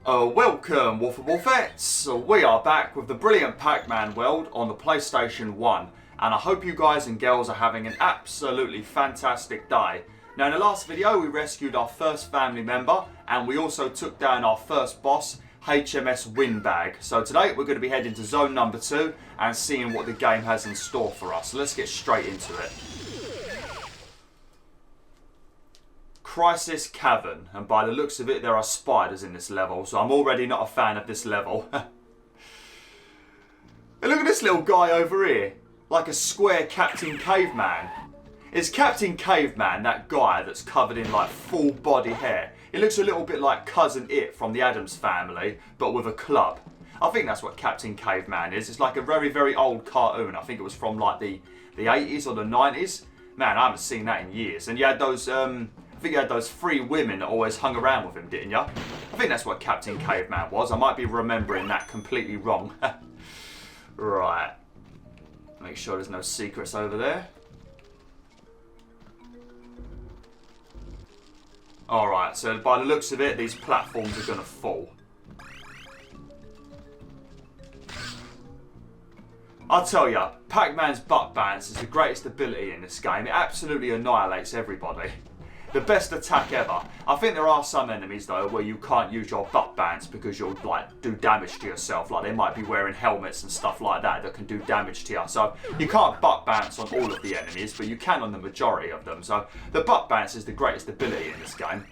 Welcome BwolfTheWolfettes. We are back with the brilliant Pac-Man world on the PlayStation 1, and I hope you guys and girls are having an absolutely fantastic day. Now in the last video we rescued our first family member and we also took down our first boss, HMS Windbag. So today we're going to be heading to zone number 2 and seeing what the game has in store for us. So let's get straight into it. Crisis Cavern, and by the looks of it there are spiders in this level, so I'm already not a fan of this level. And look at this little guy over here, like a square Captain Caveman. Is Captain Caveman that guy that's covered in like full body hair? It looks a little bit like Cousin It from the Addams Family, but with a club. I think that's what Captain Caveman is. It's like a very, very old cartoon. I think it was from like the 80s or the 90s. Man, I haven't seen that in years. And you had those, I think you had those 3 women that always hung around with him, didn't you? I think that's what Captain Caveman was. I might be remembering that completely wrong. Right. Make sure there's no secrets over there. Alright, so by the looks of it, these platforms are going to fall. I'll tell you, Pac-Man's butt bounce is the greatest ability in this game. It absolutely annihilates everybody. The best attack ever. I think there are some enemies though where you can't use your butt bounce because you'll like do damage to yourself. Like they might be wearing helmets and stuff like that that can do damage to you. So you can't butt bounce on all of the enemies, but you can on the majority of them. So the butt bounce is the greatest ability in this game.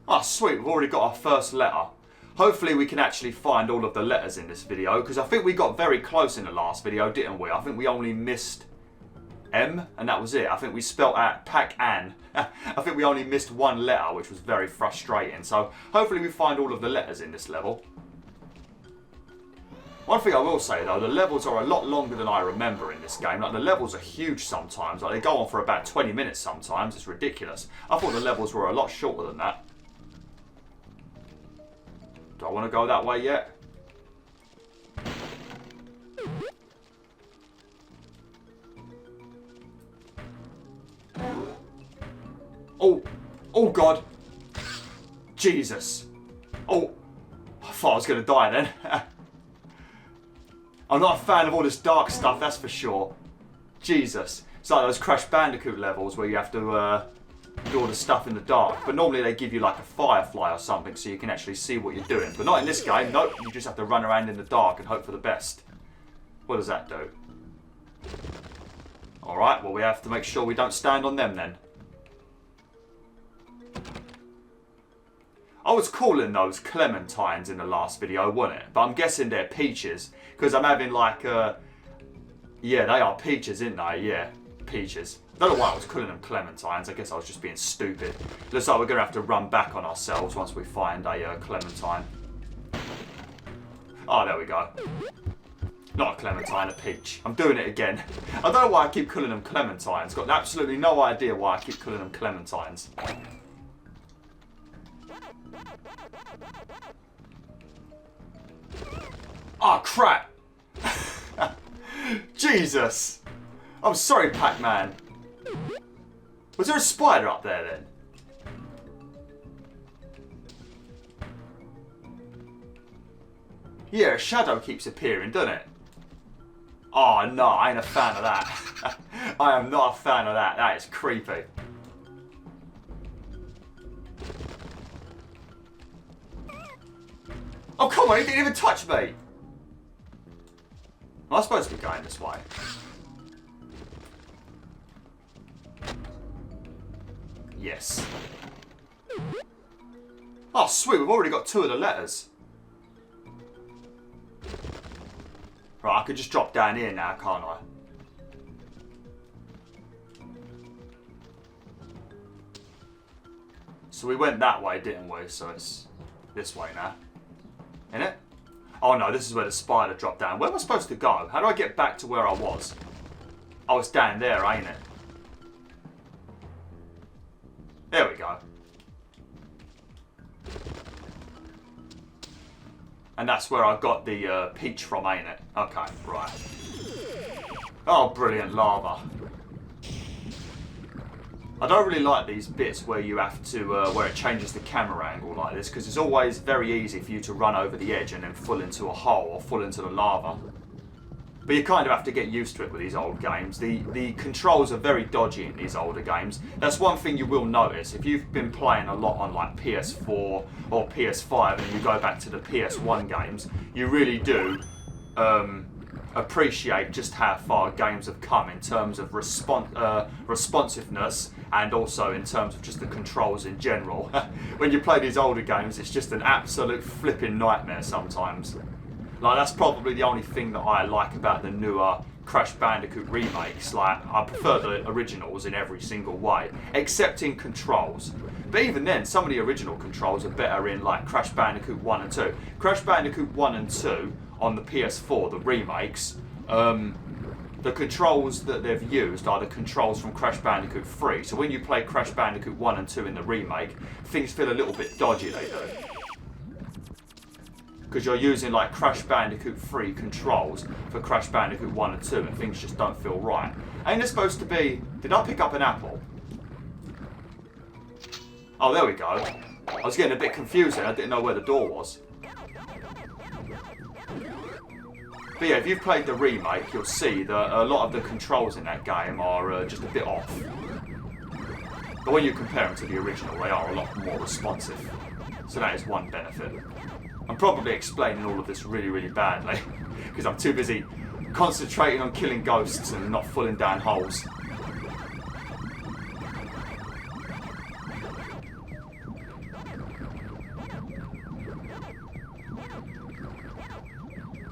Oh sweet, we've already got our first letter. Hopefully we can actually find all of the letters in this video, because I think we got very close in the last video, didn't we? I think we only missed M, and that was it. I think we spelt out Pac-Man. I think we only missed one letter, which was very frustrating. So hopefully we find all of the letters in this level. One thing I will say though, the levels are a lot longer than I remember in this game. Like the levels are huge sometimes. Like they go on for about 20 minutes sometimes. It's ridiculous. I thought the levels were a lot shorter than that. Do I want to go that way yet? Oh, oh God. Jesus. Oh, I thought I was going to die then. I'm not a fan of all this dark stuff, that's for sure. Jesus. It's like those Crash Bandicoot levels where you have to do all the stuff in the dark, but normally they give you like a firefly or something so you can actually see what you're doing, but not in this game. Nope, you just have to run around in the dark and hope for the best. What does that do? Alright, well we have to make sure we don't stand on them then. I was calling those clementines in the last video, wasn't it? But I'm guessing they're peaches, because I'm having like yeah, they are peaches, isn't they? Yeah, peaches. I don't know why I was calling them clementines. I guess I was just being stupid. Looks like we're going to have to run back on ourselves once we find a clementine. Oh, there we go. Not a clementine, a peach. I'm doing it again. I don't know why I keep calling them clementines. Got absolutely no idea why I keep calling them clementines. Oh, crap. Jesus. I'm sorry, Pac-Man. Was there a spider up there then? Yeah, a shadow keeps appearing, doesn't it? Oh no, I ain't a fan of that. I am not a fan of that. That is creepy. Oh come on, he didn't even touch me. Am I supposed to be going this way? Yes. Oh sweet, we've already got 2 of the letters. Right, I could just drop down here now, can't I? So we went that way, didn't we? So it's this way now. Innit? Oh no, this is where the spider dropped down. Where am I supposed to go? How do I get back to where I was? Oh, it's down there, ain't it? There we go. And that's where I got the peach from, ain't it? Okay, right. Oh, brilliant lava. I don't really like these bits where you have to, where it changes the camera angle like this, because it's always very easy for you to run over the edge and then fall into a hole or fall into the lava. But you kind of have to get used to it with these old games. The controls are very dodgy in these older games. That's one thing you will notice. If you've been playing a lot on like PS4 or PS5 and you go back to the PS1 games, you really do appreciate just how far games have come in terms of responsiveness and also in terms of just the controls in general. When you play these older games, it's just an absolute flipping nightmare sometimes. Like, that's probably the only thing that I like about the newer Crash Bandicoot remakes. Like, I prefer the originals in every single way, except in controls. But even then, some of the original controls are better in like Crash Bandicoot 1 and 2. Crash Bandicoot 1 and 2 on the PS4, the remakes, the controls that they've used are the controls from Crash Bandicoot 3. So when you play Crash Bandicoot 1 and 2 in the remake, things feel a little bit dodgy, they do. Because you're using like Crash Bandicoot 3 controls for Crash Bandicoot 1 and 2 and things just don't feel right. Ain't it supposed to be... Did I pick up an apple? Oh, there we go. I was getting a bit confused then. I didn't know where the door was. But yeah, if you've played the remake, you'll see that a lot of the controls in that game are just a bit off. But when you compare them to the original, they are a lot more responsive. So that is one benefit. I'm probably explaining all of this really, really badly because I'm too busy concentrating on killing ghosts and not falling down holes.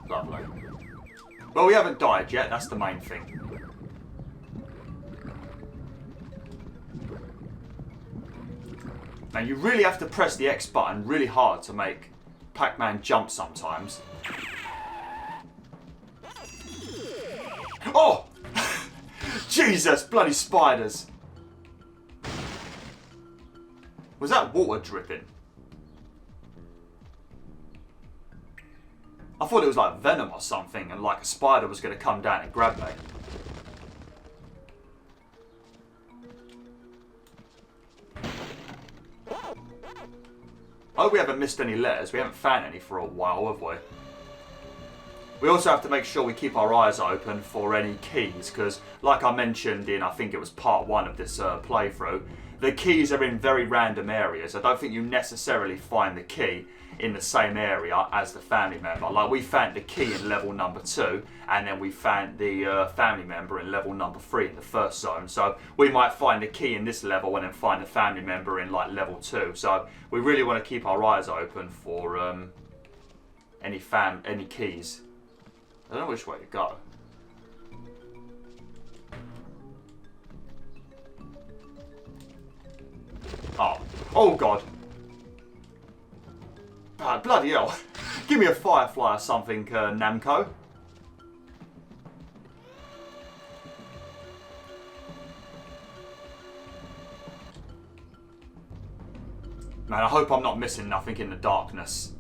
Lovely. Well, we haven't died yet, that's the main thing. Now you really have to press the X button really hard to make Pac-Man jump sometimes. Oh! Jesus, bloody spiders. Was that water dripping? I thought it was like venom or something and like a spider was going to come down and grab me. I hope we haven't missed any letters. We haven't found any for a while, have we? We also have to make sure we keep our eyes open for any keys, because like I mentioned in, I think it was part 1 of this playthrough, the keys are in very random areas. I don't think you necessarily find the key in the same area as the family member. Like, we found the key in level number 2, and then we found the family member in level number 3 in the first zone. So we might find the key in this level and then find the family member in like level 2. So we really want to keep our eyes open for any keys. I don't know which way to go. Oh God. Bloody hell. Give me a firefly or something, Namco. Man, I hope I'm not missing nothing in the darkness.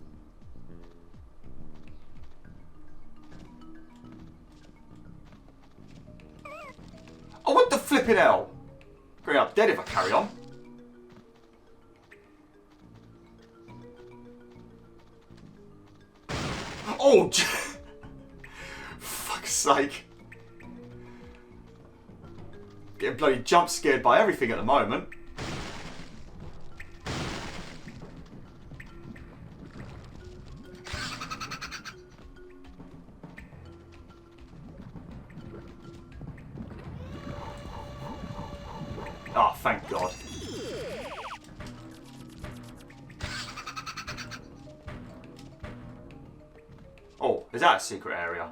Oh, what the flipping hell? Going up dead if I carry on. Oh, fuck's sake. Getting bloody jump scared by everything at the moment. Oh, thank God. Oh, is that a secret area?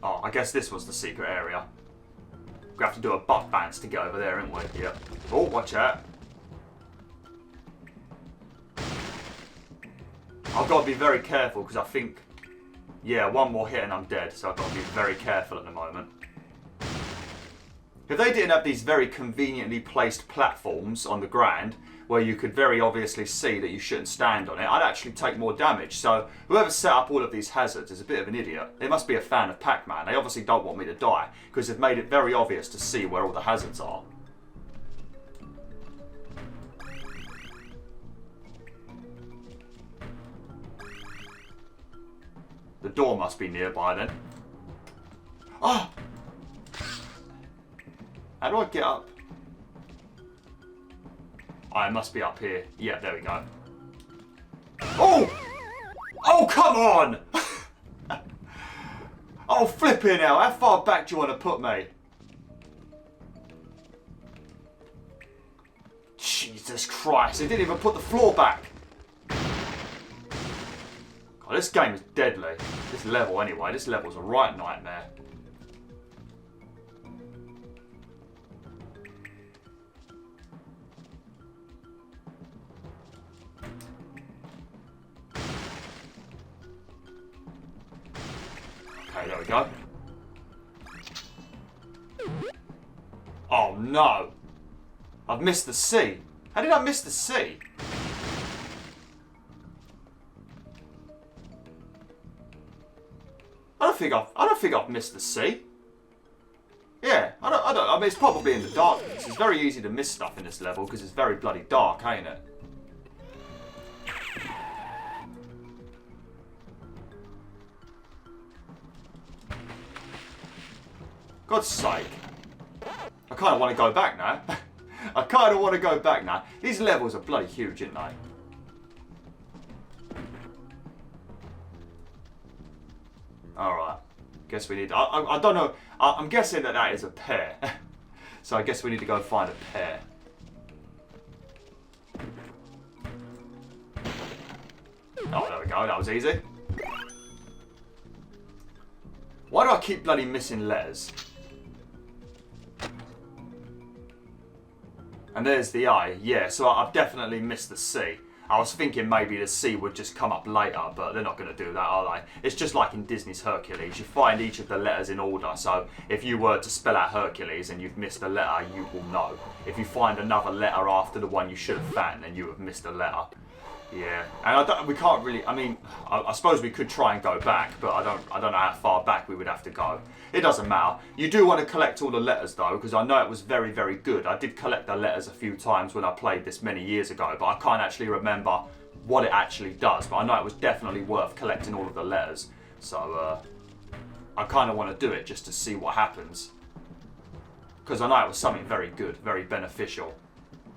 Oh, I guess this was the secret area. We have to do a butt bounce to get over there, ain't we? Yep. Oh, watch out. I've got to be very careful because I think, yeah, one more hit and I'm dead. So I've got to be very careful at the moment. If they didn't have these very conveniently placed platforms on the ground where you could very obviously see that you shouldn't stand on it, I'd actually take more damage. So whoever set up all of these hazards is a bit of an idiot. They must be a fan of Pac-Man. They obviously don't want me to die because they've made it very obvious to see where all the hazards are. The door must be nearby then. Oh! How do I get up? Oh, it must be up here. Yeah, there we go. Oh! Oh, come on! Oh, flipping hell. How far back do you want to put me? Jesus Christ. They didn't even put the floor back. God, this game is deadly. This level, anyway. This level's a right nightmare. Okay, there we go. Oh no! I've missed the sea. How did I miss the sea? I don't think I've missed the sea. Yeah, I mean, it's probably in the darkness. It's very easy to miss stuff in this level because it's very bloody dark, ain't it? God's sake. I kind of want to go back now. I kind of want to go back now. These levels are bloody huge, aren't they? Alright. Guess we need... I don't know. I'm guessing that that is a pear. So I guess we need to go find a pear. Oh, there we go. That was easy. Why do I keep bloody missing letters? And there's the I. Yeah, so I've definitely missed the C. I was thinking maybe the C would just come up later, but they're not going to do that, are they? It's just like in Disney's Hercules. You find each of the letters in order, so if you were to spell out Hercules and you've missed a letter, you will know. If you find another letter after the one you should have found, then you have missed a letter. Yeah, and we can't really. I mean, I suppose we could try and go back, but I don't know how far back we would have to go. It doesn't matter. You do want to collect all the letters though, because I know it was very, very good. I did collect the letters a few times when I played this many years ago, but I can't actually remember what it actually does. But I know it was definitely worth collecting all of the letters. So I kind of want to do it just to see what happens, because I know it was something very good, very beneficial.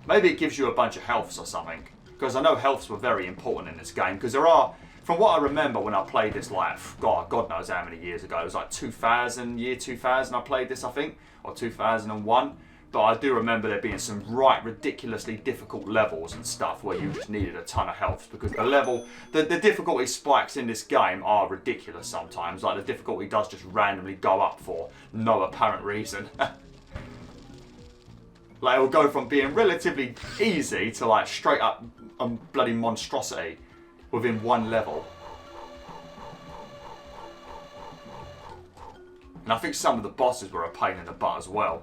Maybe it gives you a bunch of healths or something. Because I know healths were very important in this game. Because there are, from what I remember when I played this, like, God knows how many years ago. It was like 2000, year 2000 I played this, I think. Or 2001. But I do remember there being some right ridiculously difficult levels and stuff where you just needed a ton of health. Because the difficulty spikes in this game are ridiculous sometimes. Like, the difficulty does just randomly go up for no apparent reason. Like, it will go from being relatively easy to, like, straight up bloody monstrosity within one level. And I think some of the bosses were a pain in the butt as well.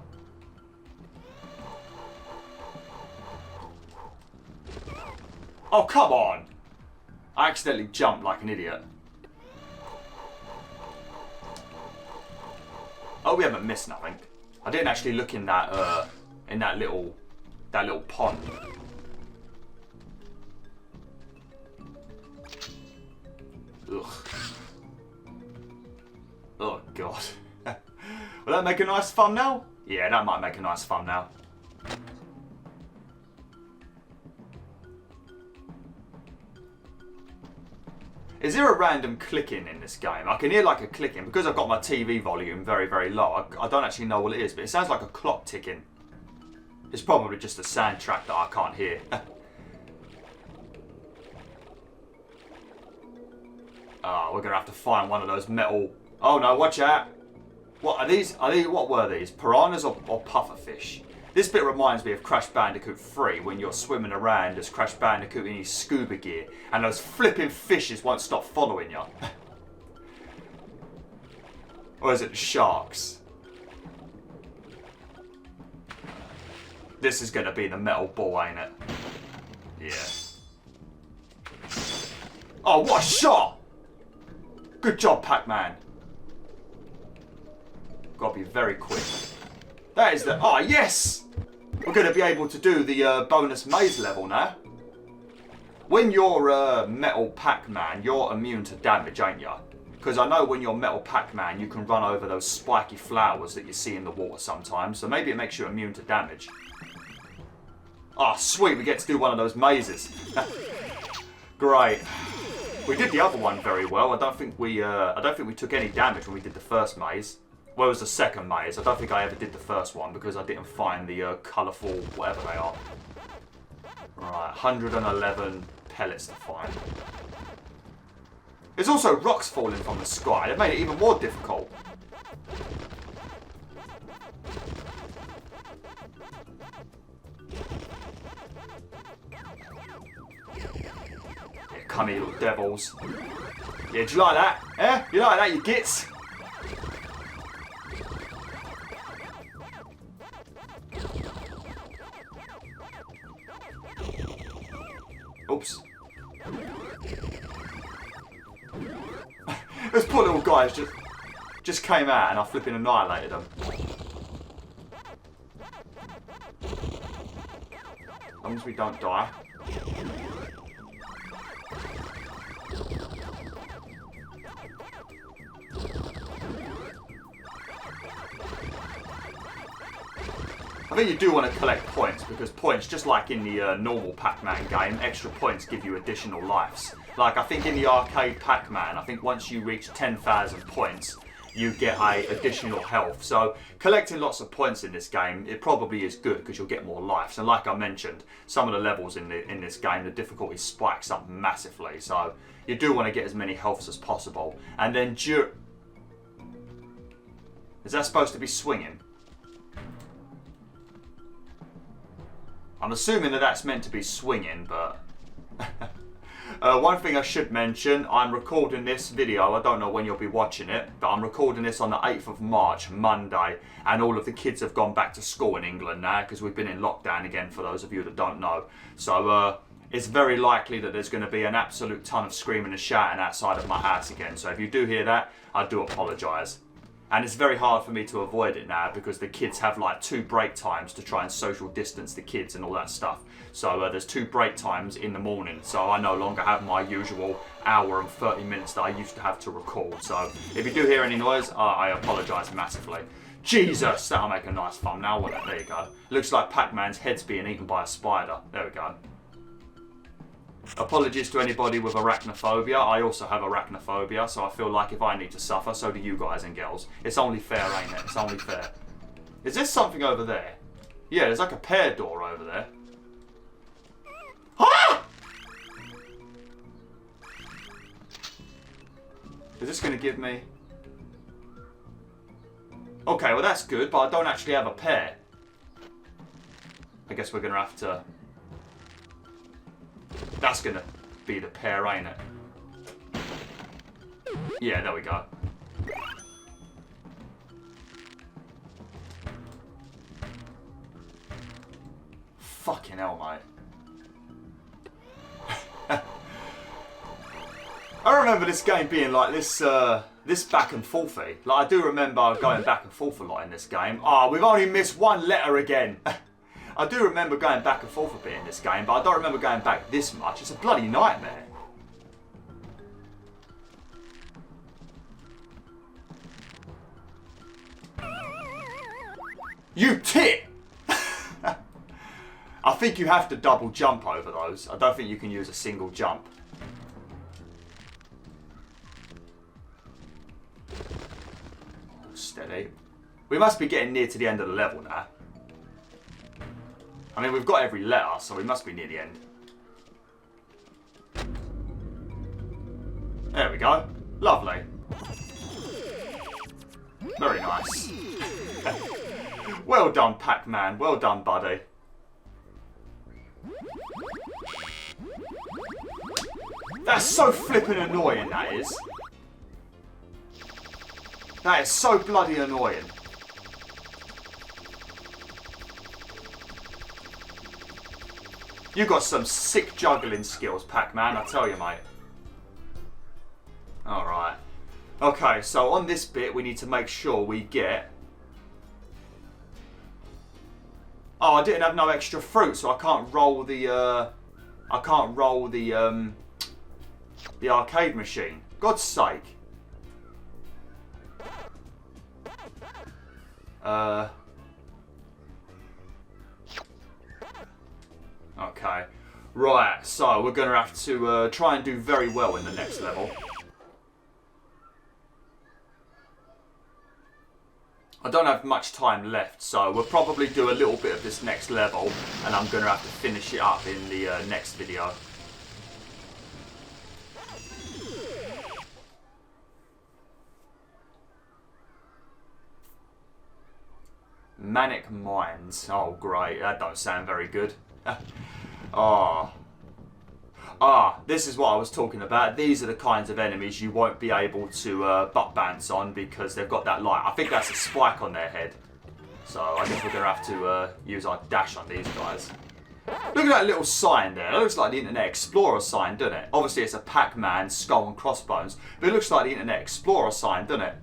Oh, come on! I accidentally jumped like an idiot. Oh, we haven't missed nothing. I didn't actually look in that little pond. Ugh. Oh god. Will that make a nice thumbnail? Yeah, that might make a nice thumbnail. Is there a random clicking in this game? I can hear like a clicking because I've got my TV volume very, very low. I don't actually know what it is, but it sounds like a clock ticking. It's probably just a soundtrack that I can't hear. Oh, we're gonna have to find one of those metal. Oh no, watch out! What are these? What were these? Piranhas or pufferfish? This bit reminds me of Crash Bandicoot 3 when you're swimming around as Crash Bandicoot in his scuba gear and those flipping fishes won't stop following you. Or is it the sharks? This is going to be the metal ball, ain't it? Yeah. Oh, what a shot! Good job, Pac-Man. Got to be very quick. That is the... Oh, yes! We're going to be able to do the bonus maze level now. When you're metal Pac-Man, you're immune to damage, ain't you? Because I know when you're metal Pac-Man, you can run over those spiky flowers that you see in the water sometimes. So maybe it makes you immune to damage. Ah, oh, sweet, we get to do one of those mazes. Great. We did the other one very well. I don't think we took any damage when we did the first maze. Well, it was the second maze. I don't think I ever did the first one because I didn't find the colourful whatever they are. Right, 111 pellets to find. There's also rocks falling from the sky. That made it even more difficult. Yeah, come here, little devils. Yeah, do you like that? Eh? You like that, you gits? Oops. Those poor little guys just came out and I flipping annihilated them. As long as we don't die. I think you do want to collect points because points, just like in the normal Pac-Man game, extra points give you additional lives. Like I think in the arcade Pac-Man, I think once you reach 10,000 points, you get additional health. So collecting lots of points in this game, it probably is good because you'll get more lives. And like I mentioned, some of the levels in this game, the difficulty spikes up massively. So you do want to get as many healths as possible. And then is that supposed to be swinging? I'm assuming that that's meant to be swinging, but... one thing I should mention, I'm recording this video, I don't know when you'll be watching it, but I'm recording this on the 8th of March, Monday, and all of the kids have gone back to school in England now, because we've been in lockdown again, for those of you that don't know. So, it's very likely that there's going to be an absolute ton of screaming and shouting outside of my house again. So if you do hear that, I do apologise. And it's very hard for me to avoid it now because the kids have like 2 break times to try and social distance the kids and all that stuff. So there's 2 break times in the morning. So I no longer have my usual hour and 30 minutes that I used to have to record. So if you do hear any noise, I apologise massively. Jesus, that'll make a nice thumbnail, won't it? There you go. Looks like Pac-Man's head's being eaten by a spider. There we go. Apologies to anybody with arachnophobia. I also have arachnophobia, so I feel like if I need to suffer, so do you guys and girls. It's only fair, ain't it? It's only fair. Is there something over there? Yeah, there's like a pear door over there. Ah! Is this going to give me... Okay, well that's good, but I don't actually have a pear. I guess we're going to have to... That's going to be the pear, ain't it? Yeah, there we go. Fucking hell, mate. I remember this game being like this this back and forthy. Like I do remember going back and forth a lot in this game. Oh, we've only missed 1 letter again. I do remember going back and forth a bit in this game, but I don't remember going back this much. It's a bloody nightmare. You tit! I think you have to double jump over those. I don't think you can use a single jump. Steady. We must be getting near to the end of the level now. I mean, we've got every letter, so we must be near the end. There we go. Lovely. Very nice. Well done, Pac-Man. Well done, buddy. That's so flippin' annoying, that is. That is so bloody annoying. You got some sick juggling skills, Pac-Man, I tell you, mate. Alright. Okay, so on this bit, we need to make sure we get... Oh, I didn't have no extra fruit, so I can't roll the, the arcade machine. God's sake. Okay. Right, so we're going to have to try and do very well in the next level. I don't have much time left, so we'll probably do a little bit of this next level, and I'm going to have to finish it up in the next video. Manic Mines. Oh, great. That don't sound very good. This is what I was talking about. These are the kinds of enemies you won't be able to butt bounce on because they've got that light. I think that's a spike on their head. So I guess we're going to have to use our dash on these guys. Look at that little sign there. It looks like the Internet Explorer sign, doesn't it? Obviously it's a Pac-Man skull and crossbones, but it looks like the Internet Explorer sign, doesn't it?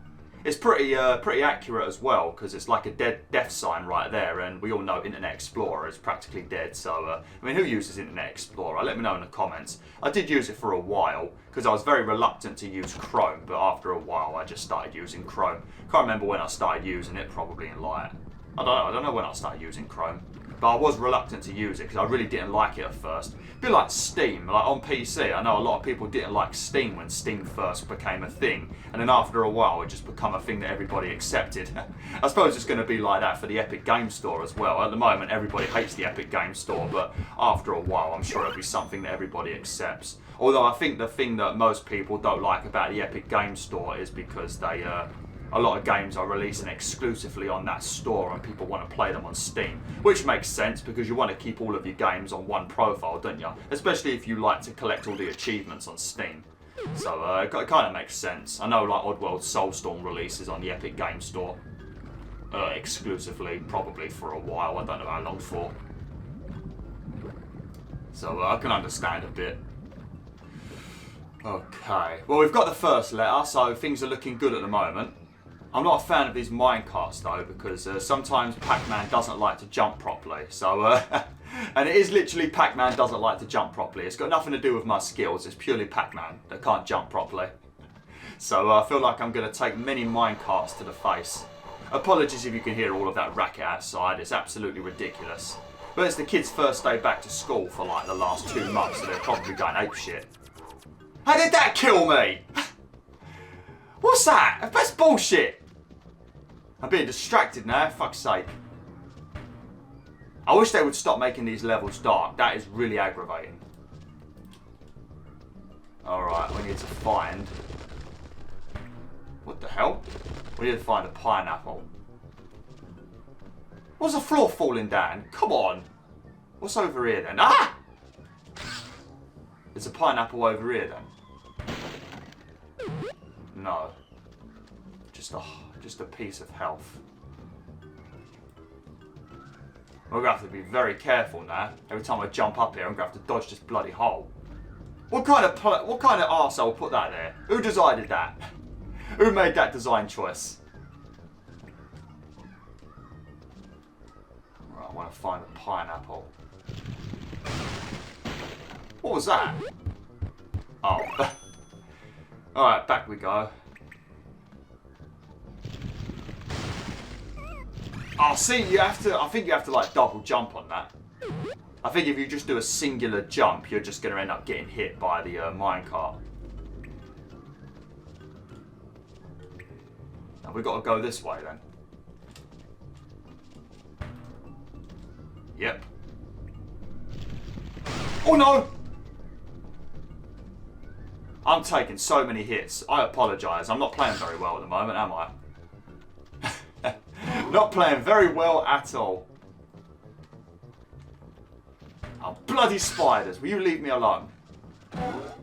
It's pretty accurate as well, because it's like a death sign right there, and we all know Internet Explorer is practically dead, so, I mean, who uses Internet Explorer? Let me know in the comments. I did use it for a while, because I was very reluctant to use Chrome, but after a while I just started using Chrome. Can't remember when I started using it, probably in like, I don't know when I started using Chrome. But I was reluctant to use it because I really didn't like it at first. A bit like Steam, like on PC. I know a lot of people didn't like Steam when Steam first became a thing. And then after a while it just became a thing that everybody accepted. I suppose it's going to be like that for the Epic Game Store as well. At the moment everybody hates the Epic Game Store, but after a while I'm sure it'll be something that everybody accepts. Although I think the thing that most people don't like about the Epic Game Store is because they... a lot of games are releasing exclusively on that store and people want to play them on Steam. Which makes sense because you want to keep all of your games on one profile, don't you? Especially if you like to collect all the achievements on Steam. So it kind of makes sense. I know like Oddworld Soulstorm releases on the Epic Game Store. Exclusively, probably for a while. I don't know how long for. So I can understand a bit. Okay. Well, we've got the first letter, so things are looking good at the moment. I'm not a fan of these minecarts though, because sometimes Pac-Man doesn't like to jump properly. So, and it is literally Pac-Man doesn't like to jump properly. It's got nothing to do with my skills. It's purely Pac-Man that can't jump properly. So I feel like I'm going to take many minecarts to the face. Apologies if you can hear all of that racket outside. It's absolutely ridiculous. But it's the kids' first day back to school for like the last 2 months, so they're probably going apeshit. How did that kill me? What's that? That's bullshit. I'm being distracted now, fuck's sake. I wish they would stop making these levels dark. That is really aggravating. Alright, we need to find... What the hell? We need to find a pineapple. What's the floor falling down? Come on. What's over here then? Ah! There's a pineapple over here then. No. Just a piece of health. We're going to have to be very careful now. Every time I jump up here, I'm going to have to dodge this bloody hole. What kind of arsehole put that there? Who decided that? Who made that design choice? Right, I want to find a pineapple. What was that? Oh. Alright, back we go. Oh, see, I think you have to like double jump on that. I think if you just do a singular jump, you're just going to end up getting hit by the minecart. Now we've got to go this way then. Yep. Oh no! I'm taking so many hits. I apologise. I'm not playing very well at the moment, am I? Not playing very well at all. Oh, bloody spiders. Will you leave me alone? Well,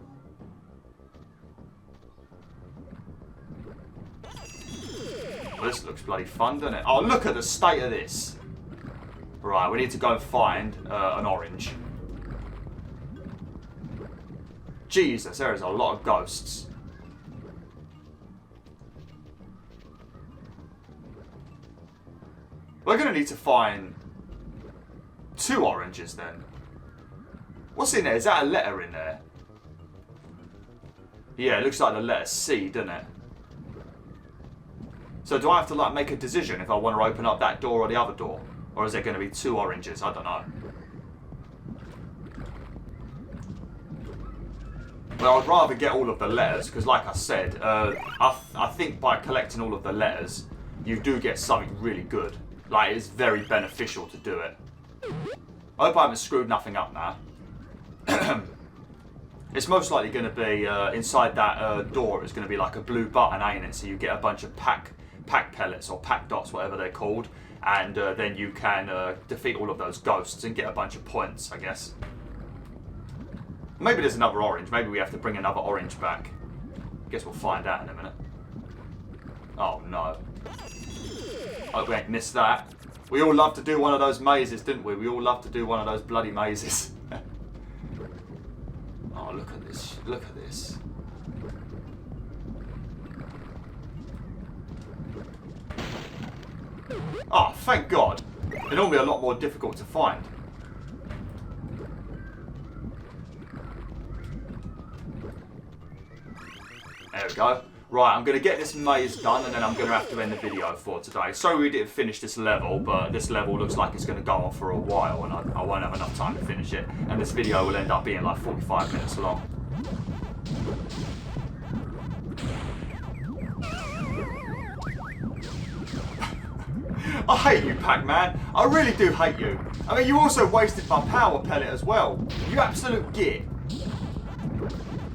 this looks bloody fun, doesn't it? Oh, look at the state of this. Right, we need to go and find an orange. Jesus, there is a lot of ghosts. We're going to need to find 2 oranges then. What's in there? Is that a letter in there? Yeah, it looks like the letter C, doesn't it? So do I have to like make a decision if I want to open up that door or the other door? Or is there going to be 2 oranges? I don't know. Well, I'd rather get all of the letters, because like I said, I think by collecting all of the letters, you do get something really good. Like, it's very beneficial to do it. I hope I haven't screwed nothing up now. It's most likely going to be, inside that door, it's going to be like a blue button, ain't it? So you get a bunch of pack pellets, or pack dots, whatever they're called. And then you can defeat all of those ghosts and get a bunch of points, I guess. Maybe there's another orange. Maybe we have to bring another orange back. Guess we'll find out in a minute. Oh no. Oh, we ain't missed that. We all love to do one of those mazes, didn't we? We all love to do one of those bloody mazes. Oh, look at this. Look at this. Oh, thank God. They're normally a lot more difficult to find. There we go. Right, I'm going to get this maze done and then I'm going to have to end the video for today. Sorry we didn't finish this level, but this level looks like it's going to go on for a while and I won't have enough time to finish it. And this video will end up being like 45 minutes long. I hate you, Pac-Man. I really do hate you. I mean, you also wasted my power pellet as well. You absolute git.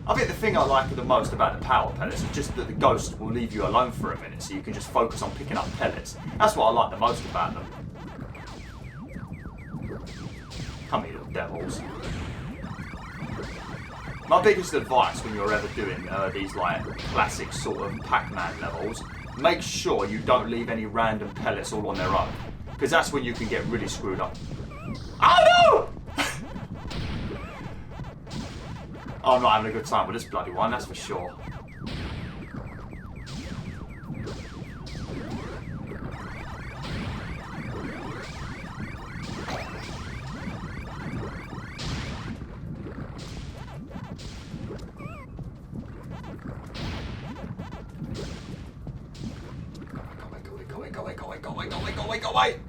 I think the thing I like the most about the power pellets is just that the ghost will leave you alone for a minute so you can just focus on picking up pellets. That's what I like the most about them. Come here, little devils. My biggest advice when you're ever doing these like classic sort of Pac-Man levels, make sure you don't leave any random pellets all on their own. Because that's when you can get really screwed up. Oh no! I'm not having a good time with this bloody one, that's for sure. Go away!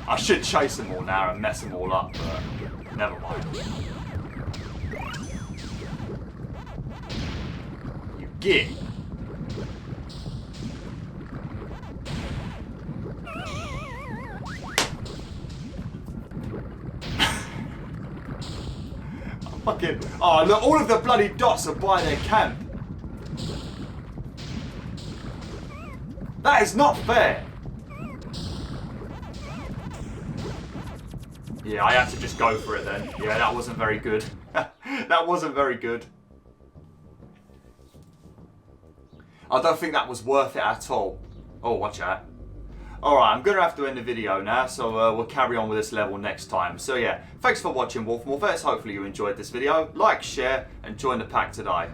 I should chase them all now and mess them all up, but never mind. You git! Fucking... Oh, look, all of the bloody dots are by their camp. That is not fair. Yeah, I had to just go for it then. Yeah, that wasn't very good. That wasn't very good. I don't think that was worth it at all. Oh, watch out. Alright, I'm going to have to end the video now, so we'll carry on with this level next time. So yeah, thanks for watching BwolfTheWolf. Hopefully you enjoyed this video. Like, share, and join the pack today.